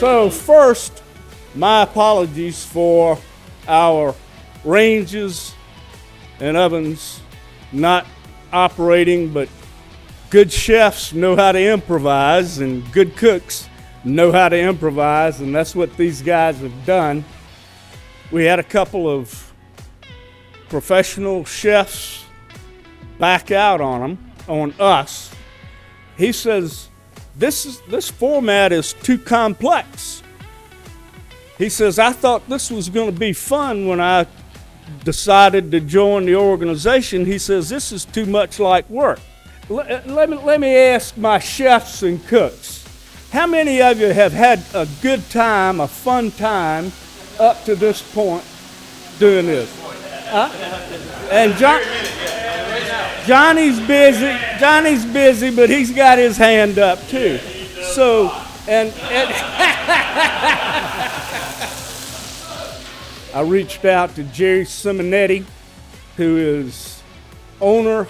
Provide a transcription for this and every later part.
So first, my apologies for our ranges and ovens not operating, but good chefs know how to improvise and good cooks know how to improvise, and that's what these guys have done. We had a couple of professional chefs back out on us. He says, this format is too complex. He says, I thought this was going to be fun when I decided to join the organization. He says, this is too much like work. Let me ask my chefs and cooks, how many of you have had a good time, a fun time up to this point doing this? And Johnny's busy, but he's got his hand up too. So, and I reached out to Jerry Simonetti, who is owner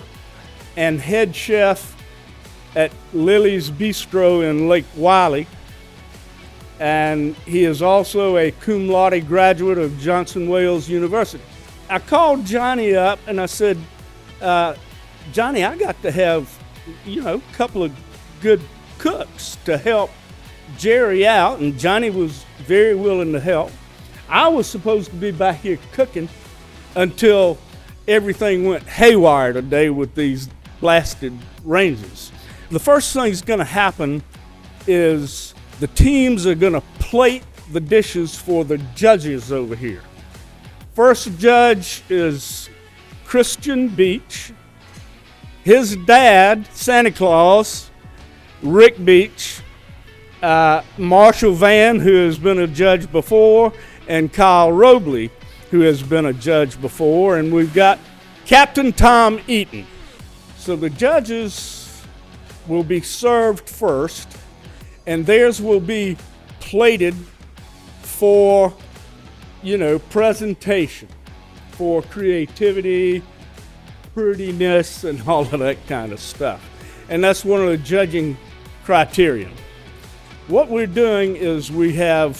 and head chef at Lily's Bistro in Lake Wylie. And he is also a cum laude graduate of Johnson Wales University. I called Johnny up and I said, Johnny, I got to have, a couple of good cooks to help Jerry out, and Johnny was very willing to help. I was supposed to be back here cooking until everything went haywire today with these blasted ranges. The first thing that's going to happen is the teams are going to plate the dishes for the judges over here. First judge is Christian Beach. His dad, Santa Claus, Rick Beach, Marshall Van, who has been a judge before, and Kyle Robley, who has been a judge before, and we've got Captain Tom Eaton. So the judges will be served first, and theirs will be plated for, presentation, for creativity, prettiness, and all of that kind of stuff. And that's one of the judging criteria. What we're doing is we have,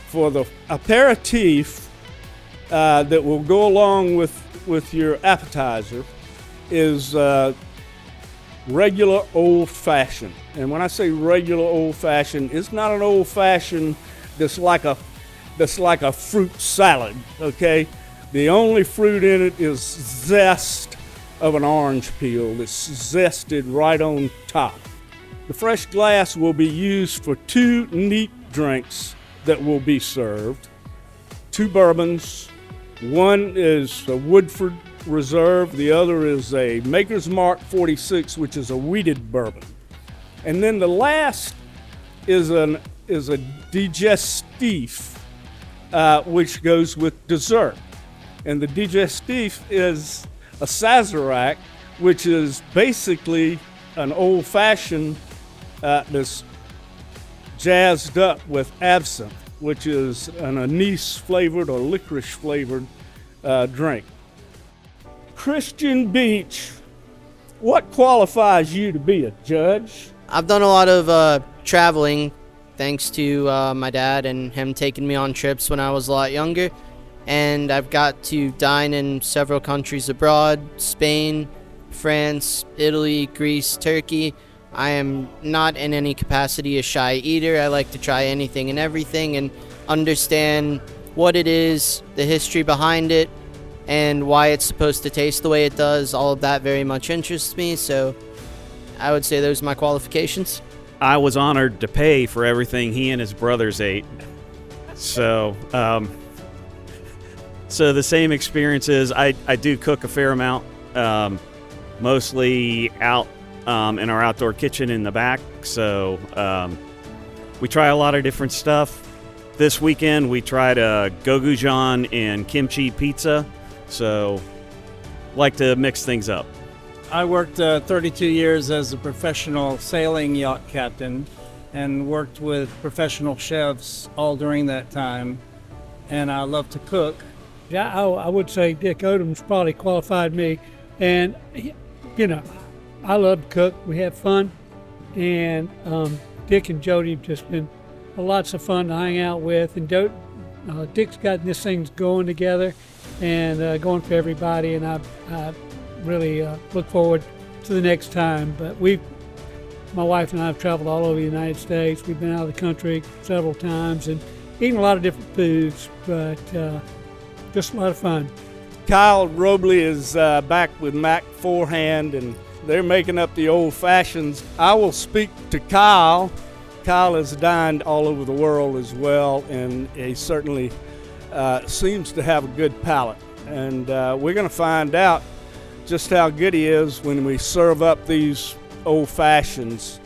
for the aperitif that will go along with your appetizer, is regular old-fashioned. And when I say regular old-fashioned, it's not an old-fashioned that's like a fruit salad, okay? The only fruit in it is zest of an orange peel that's zested right on top. The fresh glass will be used for 2 neat drinks that will be served. 2 bourbons. One is a Woodford Reserve. The other is a Maker's Mark 46, which is a wheated bourbon. And then the last is a digestif, which goes with dessert. And the digestif is a Sazerac, which is basically an old-fashioned that's jazzed up with absinthe, which is an anise-flavored or licorice-flavored drink. Christian Beach, what qualifies you to be a judge? I've done a lot of traveling, thanks to my dad and him taking me on trips when I was a lot younger. And I've got to dine in several countries abroad: Spain, France, Italy, Greece, Turkey. I am not in any capacity a shy eater. I like to try anything and everything and understand what it is, the history behind it, and why it's supposed to taste the way it does. All of that very much interests me, so I would say those are my qualifications. I was honored to pay for everything he and his brothers ate. So the same experiences. I do cook a fair amount, mostly out in our outdoor kitchen in the back. So we try a lot of different stuff. This weekend we tried a gochujang and kimchi pizza. So like to mix things up. I worked 32 years as a professional sailing yacht captain and worked with professional chefs all during that time. And I love to cook. Yeah, I would say Dick Odom's probably qualified me. And, I love to cook. We have fun. And Dick and Jody have just been lots of fun to hang out with. And Dick's got this thing going together and going for everybody. And I really look forward to the next time. But my wife and I have traveled all over the United States. We've been out of the country several times and eaten a lot of different foods, but just a lot of fun. Kyle Robley is back with Mac Forehand, and they're making up the old fashions. I will speak to Kyle. Kyle has dined all over the world as well, and he certainly seems to have a good palate. And we're going to find out just how good he is when we serve up these old fashions.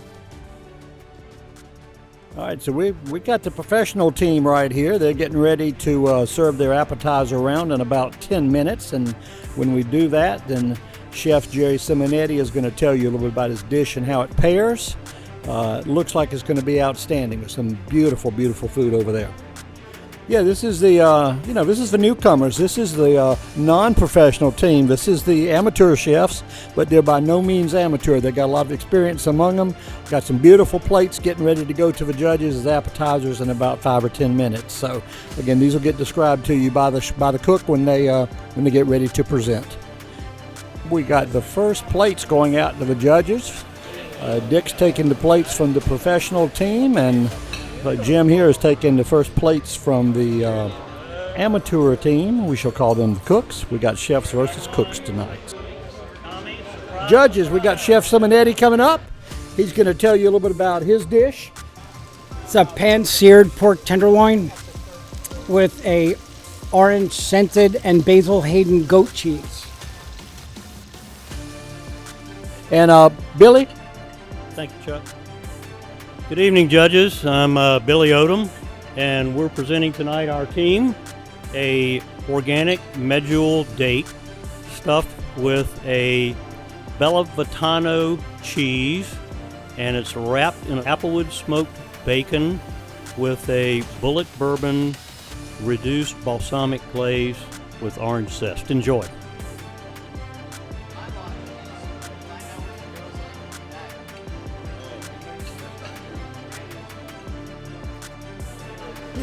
All right, so we got the professional team right here. They're getting ready to serve their appetizer round in about 10 minutes. And when we do that, then Chef Jerry Simonetti is going to tell you a little bit about his dish and how it pairs. It looks like it's going to be outstanding with some beautiful, beautiful food over there. Yeah, this is the, this is the newcomers. This is the non-professional team. This is the amateur chefs, but they're by no means amateur. They got a lot of experience among them. Got some beautiful plates getting ready to go to the judges as appetizers in about 5 or 10 minutes. So, again, these will get described to you by the cook when they get ready to present. We got the first plates going out to the judges. Dick's taking the plates from the professional team, and Jim here is taking the first plates from the amateur team. We shall call them the cooks. We got chefs versus cooks tonight. Judges, we got Chef Simonetti coming up. He's going to tell you a little bit about his dish. It's a pan-seared pork tenderloin with a orange-scented and Basil Hayden goat cheese. And Billy? Thank you, Chuck. Good evening, judges. I'm Billy Odom, and we're presenting tonight our team a organic medjool date stuffed with a Bella Vitano cheese, and it's wrapped in applewood smoked bacon with a bullet bourbon reduced balsamic glaze with orange zest. Enjoy.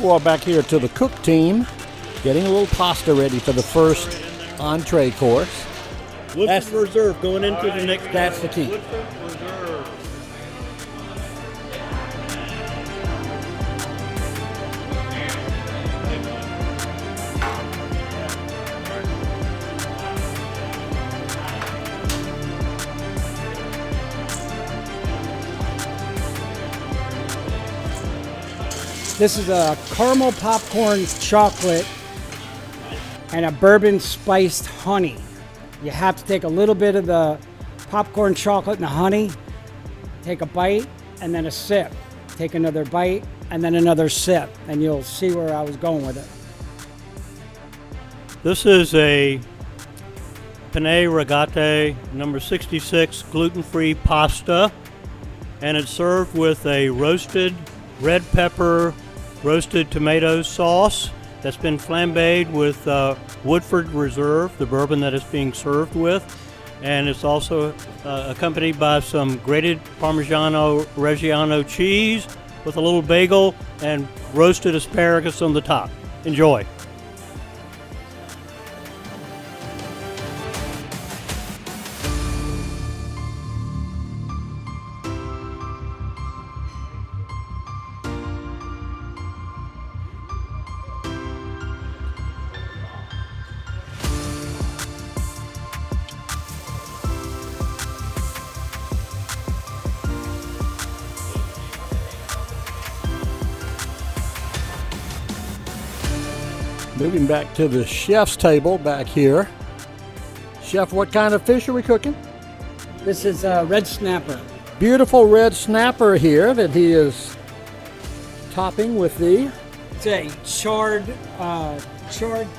We're back here to the cook team, getting a little pasta ready for the first entree course. Woodford Reserve going into the next. That's the key. Woodford Reserve. This is a caramel popcorn chocolate and a bourbon spiced honey. You have to take a little bit of the popcorn chocolate and the honey, take a bite, and then a sip. Take another bite, and then another sip, and you'll see where I was going with it. This is a penne rigate number 66 gluten-free pasta, and it's served with a roasted red pepper roasted tomato sauce that's been flambéed with Woodford Reserve, the bourbon that it's being served with. And it's also accompanied by some grated Parmigiano Reggiano cheese with a little bagel and roasted asparagus on the top. Enjoy. Moving back to the chef's table back here. Chef, what kind of fish are we cooking? This is a red snapper. Beautiful red snapper here that he is topping with the It's a charred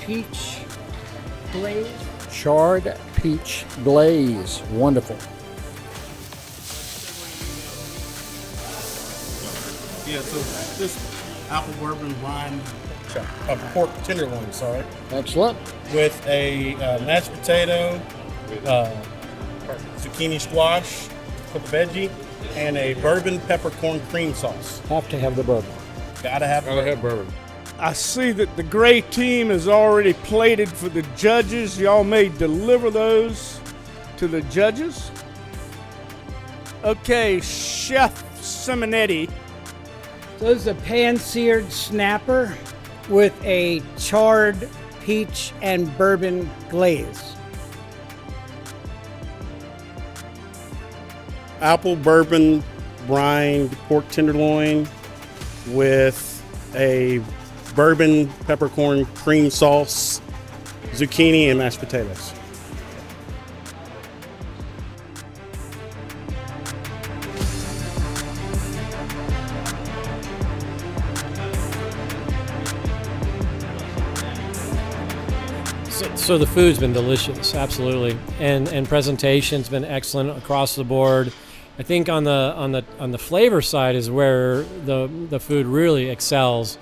peach glaze. charred peach glaze. Wonderful. Yeah, so this apple bourbon wine, pork tenderloin, sorry, Excellent. with a mashed potato, zucchini squash for the veggie, and a bourbon peppercorn cream sauce. Have to have the bourbon. Gotta have bourbon. I see that the gray team has already plated for the judges. Y'all may deliver those to the judges. Okay, Chef Simonetti. So this is a pan-seared snapper with a charred peach and bourbon glaze. Apple bourbon brined pork tenderloin with a bourbon peppercorn cream sauce, zucchini, and mashed potatoes. So the food's been delicious, absolutely, and presentation's been excellent across the board. I think on the flavor side is where the food really excels.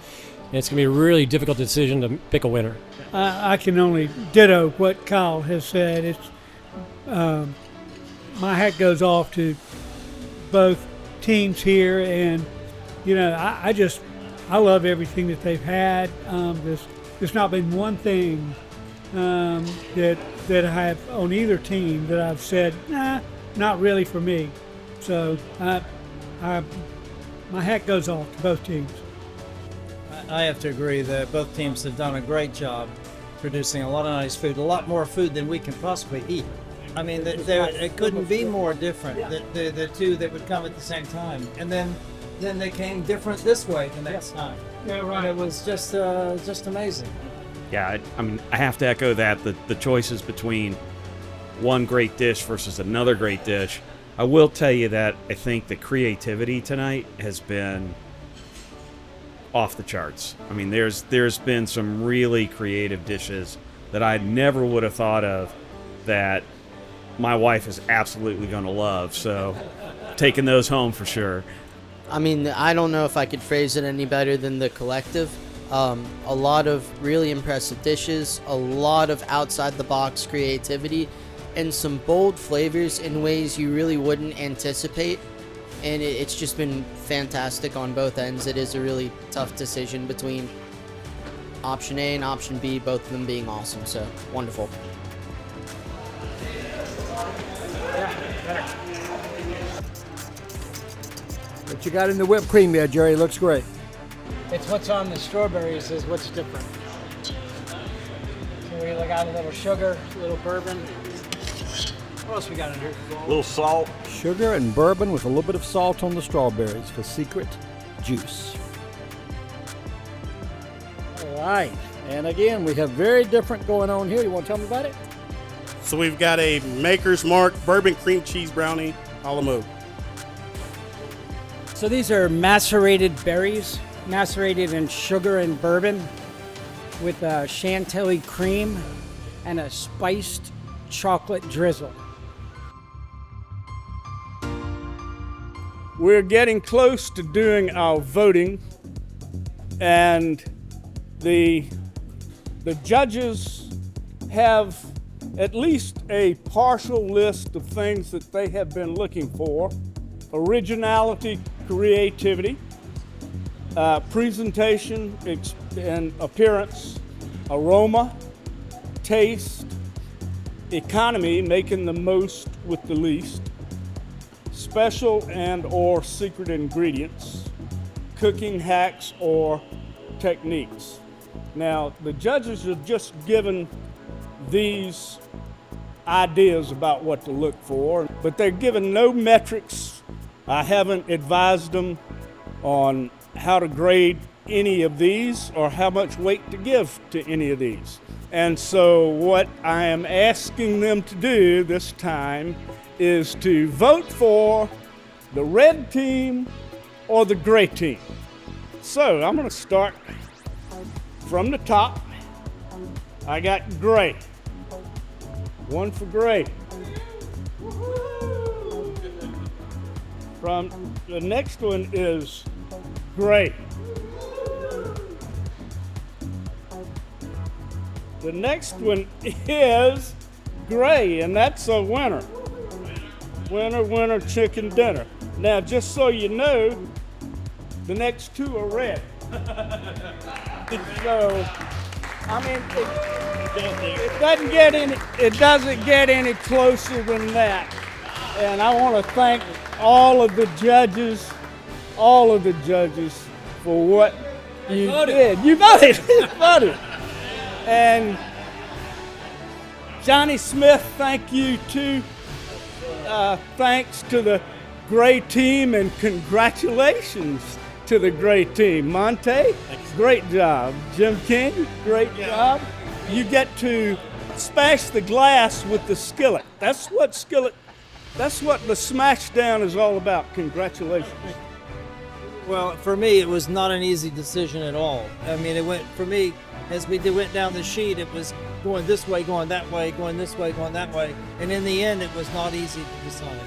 And it's gonna be a really difficult decision to pick a winner. I can only ditto what Kyle has said. It's my hat goes off to both teams here, and I love everything that they've had. There's not been one thing that I have on either team that I've said, nah, not really for me. So my hat goes off to both teams. I have to agree that both teams have done a great job producing a lot of nice food, a lot more food than we can possibly eat. I mean, it couldn't be more different, the two that would come at the same time. And then they came different this way the next time. Yeah, right. It was just amazing. Yeah, I mean, I have to echo that, the choices between one great dish versus another great dish. I will tell you that I think the creativity tonight has been off the charts. I mean, there's been some really creative dishes that I never would have thought of that my wife is absolutely going to love. So taking those home for sure. I mean, I don't know if I could phrase it any better than the collective. A lot of really impressive dishes, a lot of outside-the-box creativity, and some bold flavors in ways you really wouldn't anticipate. And it's just been fantastic on both ends. It is a really tough decision between option A and option B, both of them being awesome. So, wonderful. What you got in the whipped cream there, Jerry? Looks great. It's what's on the strawberries is what's different. So we got a little sugar, a little bourbon. What else we got in here? A little salt. Sugar and bourbon with a little bit of salt on the strawberries for secret juice. All right. And again, we have very different going on here. You want to tell me about it? So we've got a Maker's Mark bourbon cream cheese brownie a la mode. So these are macerated berries, macerated in sugar and bourbon with chantilly cream and a spiced chocolate drizzle. We're getting close to doing our voting, and the judges have at least a partial list of things that they have been looking for: originality, creativity, presentation and appearance, aroma, taste, economy, making the most with the least, special and or secret ingredients, cooking hacks or techniques. Now, the judges have just given these ideas about what to look for, but they're given no metrics. I haven't advised them on how to grade any of these or how much weight to give to any of these. And so what I am asking them to do this time is to vote for the red team or the gray team. So I'm going to start from the top. I got gray. One for gray. From the next one is gray. The next one is gray, and that's a winner. Winner, winner, chicken dinner. Now, just so you know, the next two are red. So, I mean, it doesn't get any closer than that. And I want to thank all of the judges for what you did. You voted. You voted. And Johnny Smith, thank you too. Thanks to the Gray team and congratulations to the Gray team. Monte, great job. Jim King, great job. You get to smash the glass with the skillet. That's what the Smashdown is all about. Congratulations. Well, for me, it was not an easy decision at all. I mean, it went, for me, as we went down the sheet, it was going this way, going that way, going this way, going that way. And in the end, it was not easy to decide.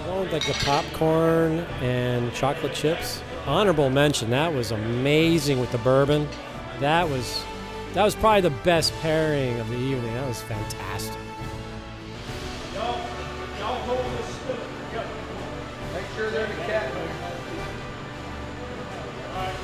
Going with like the popcorn and chocolate chips. Honorable mention, that was amazing with the bourbon. That was probably the best pairing of the evening. That was fantastic. Y'all hold this skillet. Go. Make sure they're the cat. All right.